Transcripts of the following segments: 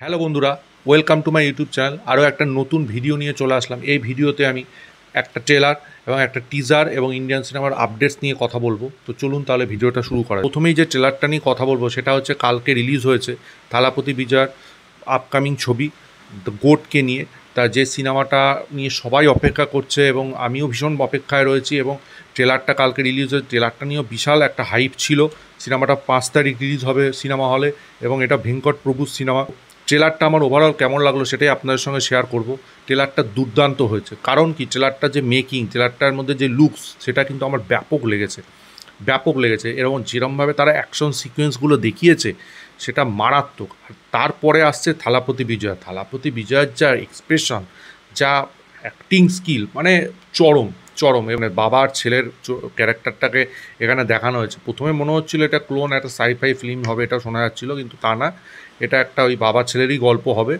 Hello বন্ধুরা, welcome to my YouTube channel. আরও একটা নতুন ভিডিও নিয়ে চলে আসলাম। এই ভিডিওতে আমি একটা ট্রেলার এবং একটা টিজার এবং ইন্ডিয়ান সিনেমার আপডেটস নিয়ে কথা বলবো। তো চলুন তাহলে ভিডিওটা শুরু করা যাক। প্রথমেই যে ট্রেলারটা নিয়ে কথা বলবো সেটা হচ্ছে কালকে রিলিজ হয়েছে থালাপতি বিজয়ের আপকামিং ছবি দ্য গোটকে নিয়ে। তার যে সিনেমাটা নিয়ে সবাই অপেক্ষা করছে এবং আমিও ভীষণ অপেক্ষায় রয়েছি, এবং ট্রেলারটা কালকে রিলিজ হয়েছে। ট্রেলারটা নিয়েও বিশাল একটা হাইপ ছিল। সিনেমাটা 5 তারিখ রিলিজ হবে সিনেমা হলে, এবং এটা ভেঙ্কট প্রভুর সিনেমা। ট্রেলারটা আমার ওভারঅল কেমন লাগলো সেটাই আপনাদের সঙ্গে শেয়ার করব। ট্রেলারটা দুর্দান্ত হয়েছে, কারণ কি ট্রেলারটা যে মেকিং, ট্রেলারটার মধ্যে যে লুকস, সেটা কিন্তু আমার ব্যাপক লেগেছে। এরকম যেরমভাবে তারা অ্যাকশন সিকোয়েন্সগুলো দেখিয়েছে সেটা মারাত্মক। আর তারপরে আসছে থালাপতি বিজয়ের যা এক্সপ্রেশন, যা অ্যাক্টিং স্কিল, মানে চরম চরম। মানে বাবা আর ছেলের ক্যারেক্টারটাকে এখানে দেখানো হয়েছে। প্রথমে মনে হচ্ছিল এটা ক্লোন, একটা সাইফাই ফিল্ম হবে, এটা শোনা যাচ্ছিলো, কিন্তু তা না, এটা একটা ওই বাবা ছেলেরই গল্প হবে।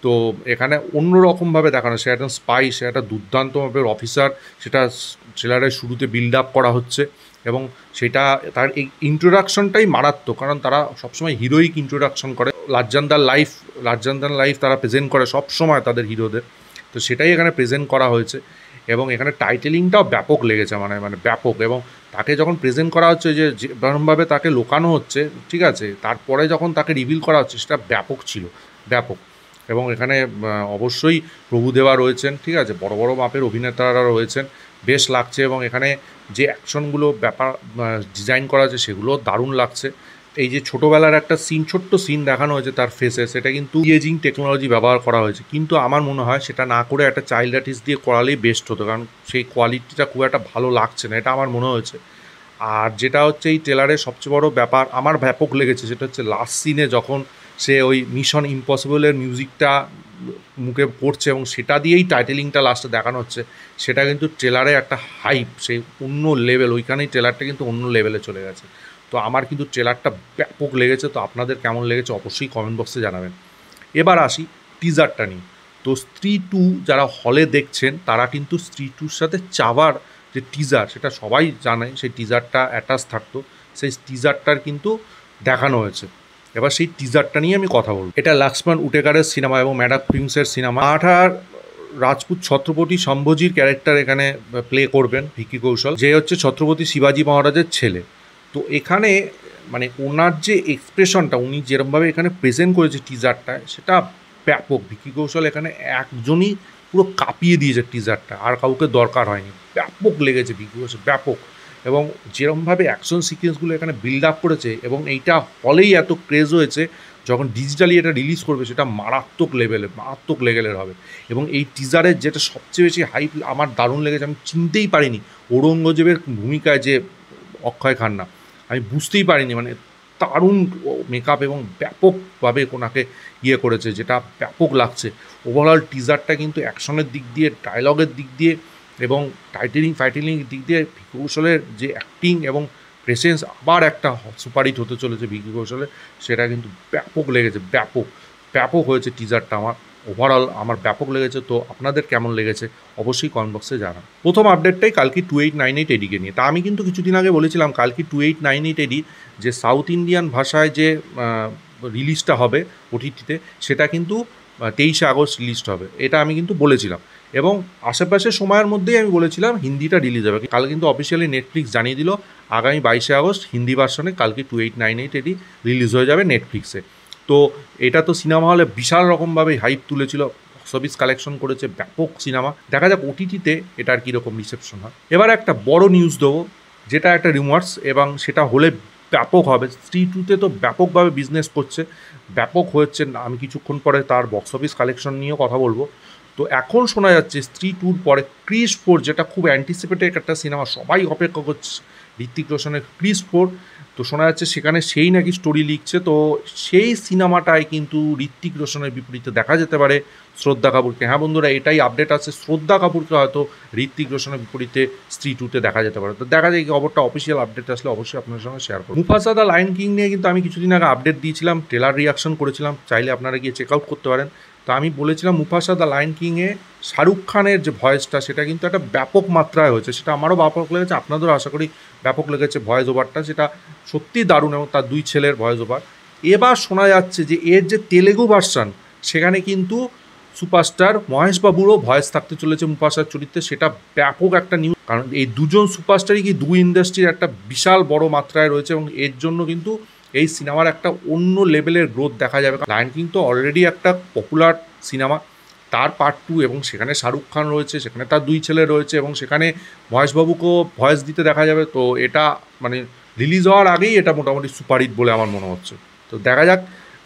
তো এখানে অন্যরকমভাবে দেখানো, সে একজন স্পাই, সে একটা দুর্দান্ত মাপের অফিসার, সেটা ট্রেলারের শুরুতে বিল্ড আপ করা হচ্ছে। এবং সেটা তার এই ইন্ট্রোডাকশনটাই মারাত্মক, কারণ তারা সবসময় হিরোইক ইন্ট্রোডাকশন করে, লার্জান দ্যান লাইফ তারা প্রেজেন্ট করে সবসময় তাদের হিরোদের। তো সেটাই এখানে প্রেজেন্ট করা হয়েছে, এবং এখানে টাইটেলিংটাও ব্যাপক লেগেছে, মানে ব্যাপক। এবং তাকে যখন প্রেজেন্ট করা হচ্ছে, যে যেরকমভাবে তাকে লোকানো হচ্ছে, ঠিক আছে, তারপরে যখন তাকে রিভিল করা হচ্ছে, সেটা ব্যাপক। এবং এখানে অবশ্যই প্রভুদেবা রয়েছেন, ঠিক আছে, বড় বড় মাপের অভিনেতারা রয়েছেন, বেশ লাগছে। এবং এখানে যে অ্যাকশনগুলো ডিজাইন করা আছে সেগুলো দারুণ লাগছে। এই যে ছোটোবেলার একটা ছোট্ট সিন দেখানো হয়েছে তার ফেসে, সেটা কিন্তু এজিং টেকনোলজি ব্যবহার করা হয়েছে, কিন্তু আমার মনে হয় সেটা না করে একটা চাইল্ড আর্টিস্ট দিয়ে করালেই বেস্ট হতো, কারণ সেই কোয়ালিটিটা খুব একটা ভালো লাগছে না, এটা আমার মনে হয়েছে। আর যেটা হচ্ছে এই ট্রেলারের সবচেয়ে বড় ব্যাপার আমার ব্যাপক লেগেছে, সেটা হচ্ছে লাস্ট সিনে যখন সে ওই মিশন ইম্পসিবলের মিউজিকটা মুখে পড়ছে এবং সেটা দিয়েই টাইটেলিংটা লাস্টে দেখানো হচ্ছে, সেটা কিন্তু ট্রেলারে একটা হাইপ, সেই অন্য লেভেল, ওইখানেই ট্রেলারটা কিন্তু অন্য লেভেলে চলে গেছে। তো আমার কিন্তু ট্রেলারটা ব্যাপক লেগেছে। তো আপনাদের কেমন লেগেছে অবশ্যই কমেন্ট বক্সে জানাবেন। এবার আসি টিজারটা নিয়ে। তো স্ত্রী টু যারা হলে দেখছেন তারা কিন্তু স্ত্রী টুর সাথে চাওয়ার যে টিজার, সেটা সবাই জানে, সেই টিজারটা অ্যাটাচ থাকতো, সেই টিজারটার কিন্তু দেখানো হয়েছে। এবার সেই টিজারটা নিয়ে আমি কথা বলব। এটা লক্ষ্মণ উটেকারের সিনেমা এবং ম্যাডাম প্রিন্সের সিনেমা। মারাঠার রাজপুত ছত্রপতি সম্ভাজির ক্যারেক্টার এখানে প্লে করবেন ভিকি কৌশল, যে হচ্ছে ছত্রপতি শিবাজি মহারাজের ছেলে। তো এখানে মানে ওনার যে এক্সপ্রেশনটা, উনি যেরকমভাবে এখানে প্রেজেন্ট করেছে টিজারটায়, সেটা ব্যাপক। ভিকি কৌশল এখানে একজনই পুরো কাঁপিয়ে দিয়েছে টিজারটা, আর কাউকে দরকার হয়নি। ব্যাপক লেগেছে ভিকি কৌশল, ব্যাপক। এবং যেরকমভাবে অ্যাকশন সিকোয়েন্সগুলো এখানে বিল্ড আপ করেছে, এবং এইটা হলেই এত ক্রেজ হয়েছে, যখন ডিজিটালি এটা রিলিজ করবে সেটা মারাত্মক লেভেলের হবে। এবং এই টিজারের যেটা সবচেয়ে বেশি হাইপ আমার দারুণ লেগেছে, আমি চিনতেই পারিনি ঔরঙ্গজেবের ভূমিকায় যে অক্ষয় খান্না, আমি বুঝতেই পারিনি, মানে দারুণ মেকআপ এবং ব্যাপকভাবে ওনাকে করেছে, যেটা ব্যাপক লাগছে। ওভারঅল টিজারটা কিন্তু অ্যাকশনের দিক দিয়ে, ডায়লগের দিক দিয়ে এবং ফাইটিলিংয়ের দিক দিয়ে ভিকি কৌশলের যে অ্যাক্টিং এবং প্রেসেন্স, আবার একটা সুপারহিট হতে চলেছে ভিকি কৌশলের, সেটা কিন্তু ব্যাপক লেগেছে, ব্যাপক হয়েছে টিজারটা। ওভারঅল আমার ব্যাপক লেগেছে। তো আপনাদের কেমন লেগেছে অবশ্যই কমেন্ট বক্সে জানান। প্রথম আপডেটটাই কালকি 2898 এডিকে নিয়ে। তা আমি কিন্তু কিছুদিন আগে বলেছিলাম কালকি 2898 এডি যে সাউথ ইন্ডিয়ান ভাষায় যে রিলিজটা হবে ওটিটিতে, সেটা কিন্তু 23শে আগস্ট রিলিজ হবে, এটা আমি কিন্তু বলেছিলাম। এবং আশেপাশের সময়ের মধ্যেই আমি বলেছিলাম হিন্দিটা রিলিজ হবে। কাল কিন্তু অফিসিয়ালি নেটফ্লিক্স জানিয়ে দিল আগামী 22শে আগস্ট হিন্দি ভার্সনে কালকে 2898 এটি রিলিজ হয়ে যাবে নেটফ্লিক্সে। তো এটা তো সিনেমা হলে বিশাল রকমভাবে হাইপ তুলেছিল, অফিস কালেকশন করেছে, ব্যাপক সিনেমা। দেখা যাক ওটিটিতে এটার কীরকম রিসেপশন হয়। এবার একটা বড় নিউজ দেবো, যেটা একটা রিউমার্স, এবং সেটা হলে ব্যাপক হবে। স্ত্রী টুতে তো ব্যাপকভাবে বিজনেস করছে, ব্যাপক হচ্ছে। আমি কিছুক্ষণ পরে তার বক্স অফিস কালেকশন নিয়েও কথা বলবো। তো এখন শোনা যাচ্ছে স্ত্রী টুর পরে ক্রিস 4, যেটা খুব অ্যান্টিসিপেটেড একটা সিনেমা, সবাই অপেক্ষা করছে, ঋত্বিক রোশনের ক্রিস 4। তো শোনা যাচ্ছে সেখানে সেই নাকি স্টোরি লিখছে। তো সেই সিনেমাটায় কিন্তু ঋত্বিক রোশনের বিপরীতে দেখা যেতে পারে শ্রদ্ধা কাপুরকে। হ্যাঁ বন্ধুরা, এটাই আপডেট আছে, শ্রদ্ধা কাপুরকে হয়তো ঋত্বিক রোশনের বিপরীতে স্ত্রী টুতে দেখা যেতে পারে। তো দেখা যায়, এই খবরটা অফিসিয়াল আপডেট আসলে অবশ্যই আপনার সঙ্গে শেয়ার করব। মুফাসা দ্য লায়ন কিং নিয়ে কিন্তু আমি কিছুদিন আগে আপডেট দিয়েছিলাম, ট্রেলার রিয়াকশন করেছিলাম, চাইলে আপনারা গিয়ে চেক আউট করতে পারেন। তো আমি বলেছিলাম মুফাসা দ্য লায়ন কিংয়ে শাহরুখ খানের যে ভয়েসটা, সেটা কিন্তু একটা ব্যাপক মাত্রায় হয়েছে, সেটা আমারও ব্যাপক লেগেছে, আপনাদেরও আশা করি ব্যাপক লেগেছে ভয়েস ওভারটা, সেটা সত্যিই দারুণ, এবং তার দুই ছেলের ভয়েস ওভার। এবার শোনা যাচ্ছে যে এর যে তেলেগু ভার্সান, সেখানে কিন্তু সুপারস্টার মহেশবাবুরও ভয়েস থাকতে চলেছে মুফাসার চরিত্রে। সেটা ব্যাপক একটা নিউজ, কারণ এই দুজন সুপারস্টারই কি দুই ইন্ডাস্ট্রির একটা বিশাল বড় মাত্রায় রয়েছে এবং এর জন্য কিন্তু এই সিনেমার একটা অন্য লেভেলের গ্রোথ দেখা যাবে। লায়ন কিং তো অলরেডি একটা পপুলার সিনেমা, তার পার্ট 2, এবং সেখানে শাহরুখ খান রয়েছে, সেখানে তার 2 ছেলে রয়েছে এবং সেখানে মহেশবাবুকেও ভয়েস দিতে দেখা যাবে। তো এটা মানে রিলিজ হওয়ার আগেই এটা মোটামুটি সুপারহিট বলে আমার মনে হচ্ছে। তো দেখা যাক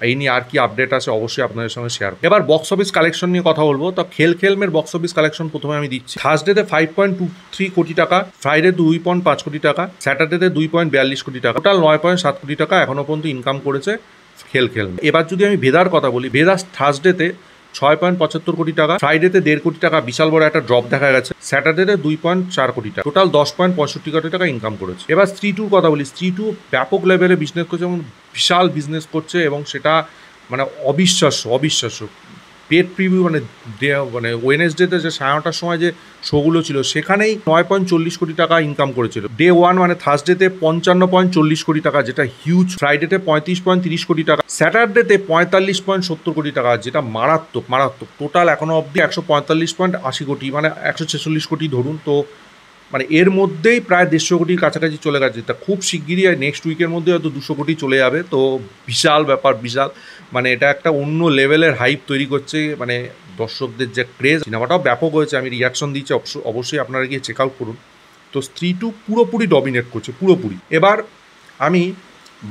এই নিয়ে আর কি আপডেট আছে, অবশ্যই আপনাদের সঙ্গে শেয়ার। এবার বক্স অফিস কালেকশন নিয়ে কথা বলবো। তো খেলমের বক্স অফিস কালেকশন প্রথমে আমি দিচ্ছি। থার্সডেতে 5.23 কোটি টাকা, ফ্রাইডে 2.5 কোটি টাকা, স্যাটারডেতে 2.42 কোটি টাকা, টোটাল 9.7 কোটি টাকা এখনো পর্যন্ত ইনকাম করেছে খেল। এবার যদি আমি ভেদার কথা বলি, ভেদা থার্সডেতে 6.75 কোটি টাকা, ফ্রাইডেতে 1.5 কোটি টাকা, বিশাল বড় একটা ড্রপ দেখা গেছে, স্যাটারডেতে 2.4 কোটি টাকা, টোটাল 10.65 কোটি টাকা ইনকাম করেছে। এবার স্ত্রী 2 কথা বলি, স্ত্রী 2 ব্যাপক লেভেলে বিজনেস করছে এবং বিশাল বিজনেস করছে এবং সেটা মানে অবিশ্বাস্য। পেড প্রিভিউ মানে ওয়েনেসডেতে যে 9:30টার সময় যে শোগুলো ছিল সেখানেই 9.40 কোটি টাকা ইনকাম করেছিল। ডে 1 মানে থার্সডেতে 55.40 কোটি টাকা, যেটা হিউজ। ফ্রাইডেতে 35.30 কোটি টাকা, স্যাটারডেতে 45.70 কোটি টাকা, যেটা মারাত্মক। টোটাল এখনো অবধি 145.80 কোটি, মানে 146 কোটি ধরুন। তো মানে এর মধ্যেই প্রায় 150 কোটির কাছাকাছি চলে গেছে। তা খুব শিগগিরই নেক্সট উইকের মধ্যে হয়তো 200 কোটি চলে যাবে। তো বিশাল ব্যাপার, বিশাল মানে এটা একটা অন্য লেভেলের হাইপ তৈরি করছে, মানে দর্শকদের যে ক্রেজ। সিনেমাটাও ব্যাপক হয়েছে, আমি রিয়াকশন দিচ্ছি, অবশ্যই আপনারা গিয়ে চেক আউট করুন। তো স্ত্রী 2 পুরোপুরি ডমিনেট করছে, পুরোপুরি। এবার আমি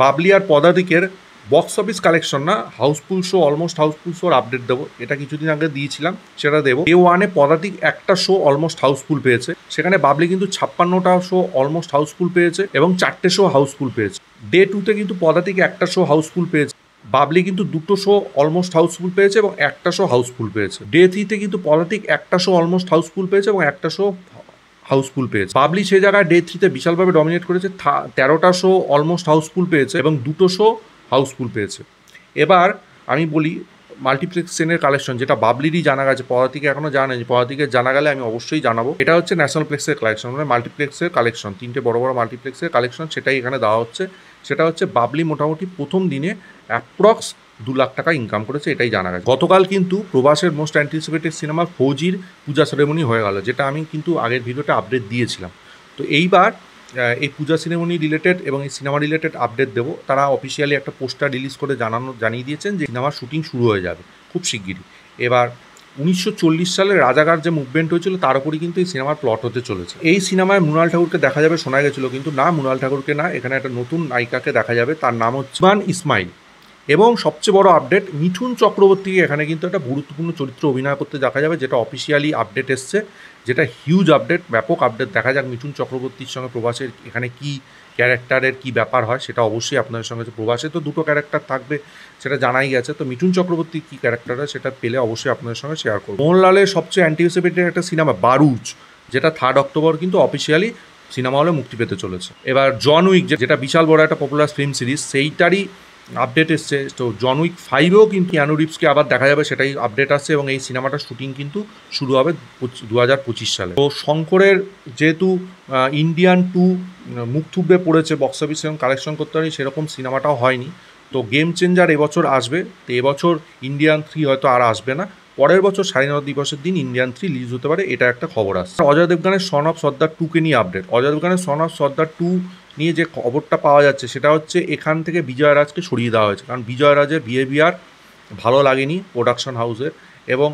বাবলি আর পদাতিকের বক্স অফিস কালেকশন না, হাউসফুল শো, অলমোস্ট হাউসফুল শোর আপডেট দেবো। এটা কিছুদিন আগে দিয়েছিলাম, সেটা দেবো। ডে 1-এ পদাতিক একটা শো অলমোস্ট হাউসফুল পেয়েছে, সেখানে বাবলি কিন্তু 56টা শো অলমোস্ট হাউসফুল পেয়েছে এবং 4টে শো হাউসফুল পেয়েছে। ডে 2-তে কিন্তু পদাতিক একটা শো হাউসফুল পেয়েছে, বাবলি কিন্তু 2টো শো অলমোস্ট হাউসফুল পেয়েছে এবং একটা শো হাউসফুল পেয়েছে। ডে 3-তে কিন্তু পদাতিক একটা শো অলমোস্ট হাউসফুল পেয়েছে এবং একটা শো হাউসফুল পেয়েছে। বাবলি সে জায়গায় ডে 3-তে বিশালভাবে ডমিনেট করেছে, 13টা শো অলমোস্ট হাউসফুল পেয়েছে এবং 2টো শো হাউসফুল পেয়েছে। এবার আমি বলি মাল্টিপ্লেক্স চেনের কালেকশন, যেটা বাবলিরই জানা গেছে, পদাতিকে এখনও জানা নেই। পদাতিকে জানা গেলে আমি অবশ্যই জানাবো। এটা হচ্ছে ন্যাশনাল প্লেক্সের কালেকশন, মানে মাল্টিপ্লেক্সের কালেকশন, 3টে বড় মাল্টিপ্লেক্সের কালেকশন, সেটাই এখানে দেওয়া হচ্ছে। সেটা হচ্ছে বাবলি মোটামুটি প্রথম দিনে অ্যাপ্রক্স 2 লাখ টাকা ইনকাম করেছে, এটাই জানা গেছে। গতকাল কিন্তু প্রবাসের মোস্ট অ্যান্টিসিপেটেড সিনেমা ফৌজির পূজা সেরেমনি হয়ে গেল, যেটা আমি কিন্তু আগের ভিডিওতে আপডেট দিয়েছিলাম। তো এইবার এই পূজা সেরেমনি রিলেটেড এবং এই সিনেমা রিলেটেড আপডেট দেবো। তারা অফিসিয়ালি একটা পোস্টার রিলিজ করে জানিয়ে দিয়েছেন যে সিনেমার শুটিং শুরু হয়ে যাবে খুব শিগগিরই। এবার 1940 সালে রাজাকার যে মুভমেন্ট হয়েছিল তার উপরই কিন্তু এই সিনেমার প্লট হতে চলেছে। এই সিনেমায় মৃণাল ঠাকুরকে দেখা যাবে শোনা গেছিলো, কিন্তু না, মৃণাল ঠাকুরকে না, এখানে একটা নতুন নায়িকাকে দেখা যাবে, তার নাম হচ্ছে ইসমাইল। এবং সবচেয়ে বড় আপডেট, মিঠুন চক্রবর্তীকে এখানে কিন্তু একটা গুরুত্বপূর্ণ চরিত্র অভিনয় করতে দেখা যাবে, যেটা অফিসিয়ালি আপডেট এসছে, যেটা হিউজ আপডেট, ব্যাপক আপডেট। দেখা যাক মিঠুন চক্রবর্তীর সঙ্গে প্রবাসের এখানে কি ক্যারেক্টারের কি ব্যাপার হয়, সেটা অবশ্যই আপনাদের সঙ্গে। প্রবাসে তো 2টো ক্যারেক্টার থাকবে, সেটা জানাই গেছে। তো মিঠুন চক্রবর্তীর কী ক্যারেক্টার হয় সেটা পেলে অবশ্যই আপনাদের সঙ্গে শেয়ার করব। মোহনলালের সবচেয়ে অ্যান্টিসিপেটেড একটা সিনেমা বারুচ, যেটা 3 অক্টোবর কিন্তু অফিসিয়ালি সিনেমা হলে মুক্তি পেতে চলেছে। এবার জন উইক, যেটা বিশাল বড় একটা পপুলার ফিল্ম সিরিজ, সেইটারই আপডেট এসছে। তো জন উইক 5-এও কিন্তু কিয়ানু রিভসকে আবার দেখা যাবে, সেটাই আপডেট আসছে এবং এই সিনেমাটার শুটিং কিন্তু শুরু হবে 2025 সালে। তো শঙ্করের যেহেতু ইন্ডিয়ান 2 মুখ থুবড়ে পড়েছে, বক্স অফিস এবং কালেকশন করতে পারি সেরকম সিনেমাটাও হয়নি। তো গেম চেঞ্জার এবছর আসবে, তো এবছর ইন্ডিয়ান 3 হয়তো আর আসবে না, পরের বছর স্বাধীনতা দিবসের দিন ইন্ডিয়ান 3 রিলিজ হতে পারে, এটা একটা খবর আসছে। অজয় দেবগানের সন অফ সর্দার 2-কে নিয়ে আপডেট। অজয় দেবগানের সন অফ সর্দার 2 নিয়ে যে খবরটা পাওয়া যাচ্ছে সেটা হচ্ছে এখান থেকে বিজয়রাজকে সরিয়ে দেওয়া হয়েছে, কারণ বিজয়রাজের বিহেভিয়ার ভালো লাগেনি প্রোডাকশন হাউসের, এবং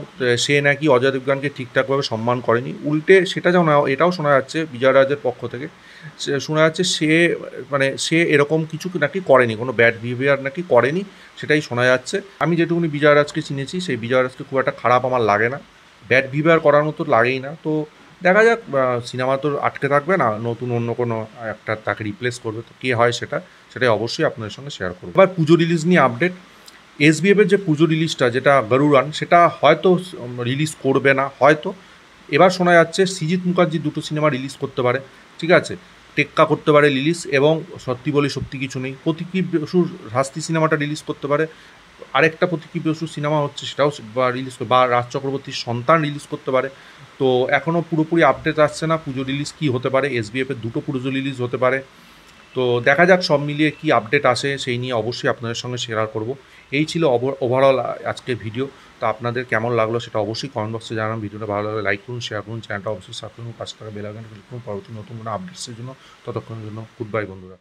সে নাকি অজয় দেবগানকে ঠিকঠাকভাবে সম্মান করেনি। উল্টে সেটা যেমন এটাও শোনা যাচ্ছে বিজয়রাজের পক্ষ থেকে, শোনা যাচ্ছে সে এরকম কিছু নাকি করেনি, কোনো ব্যাড বিহেভিয়ার নাকি করেনি, সেটাই শোনা যাচ্ছে। আমি যেটুকুনি বিজয়রাজকে চিনেছি, সেই বিজয়রাজকে খুব একটা খারাপ আমার লাগে না, ব্যাড বিহেভিয়ার করার মতো লাগেই না। তো দেখা যাক, সিনেমা তো আটকে থাকবে না, নতুন অন্য কোনো একটা তাকে রিপ্লেস করবে, তো কে হয় সেটাই অবশ্যই আপনাদের সঙ্গে শেয়ার করবো। এবার পুজো রিলিজ নিয়ে আপডেট। এসবিএফের যে পুজো রিলিজটা, যেটা গরুরান, সেটা হয়তো রিলিজ করবে না, হয়তো। এবার শোনা যাচ্ছে সৃজিত মুখার্জি 2টো সিনেমা রিলিজ করতে পারে, ঠিক আছে, টেক্কা করতে পারে রিলিজ, এবং সত্যি বলে সত্যি কিছু নেই, প্রতীকী বসুর শাস্তি সিনেমাটা রিলিজ করতে পারে, আরেকটা প্রতীকী বসুর সিনেমা হচ্ছে সেটাও রিলিজ, বা রাজ চক্রবর্তীর সন্তান রিলিজ করতে পারে। তো এখনও পুরোপুরি আপডেট আসছে না পুজো রিলিজ কী হতে পারে। এসবিএফের 2টো পুজো রিলিজ হতে পারে, তো দেখা যাক সব মিলিয়ে কি আপডেট আসে, সেই নিয়ে অবশ্যই আপনাদের সঙ্গে শেয়ার করব। এই ছিল ওভারঅল আজকের ভিডিও। তো আপনাদের কেমন লাগলো সেটা অবশ্যই কমেন্ট বক্সে জানান। ভিডিওটা ভালো লাগলে লাইক করুন, শেয়ার করুন, চ্যানেলটা অবশ্যই সাবস্ক্রাইব করুন, পাশে থাকা বেল আইকনটা ক্লিক করুন পরবর্তী নতুন কোনো আপডেটসের জন্য। ততক্ষণের জন্য গুড বাই বন্ধুরা।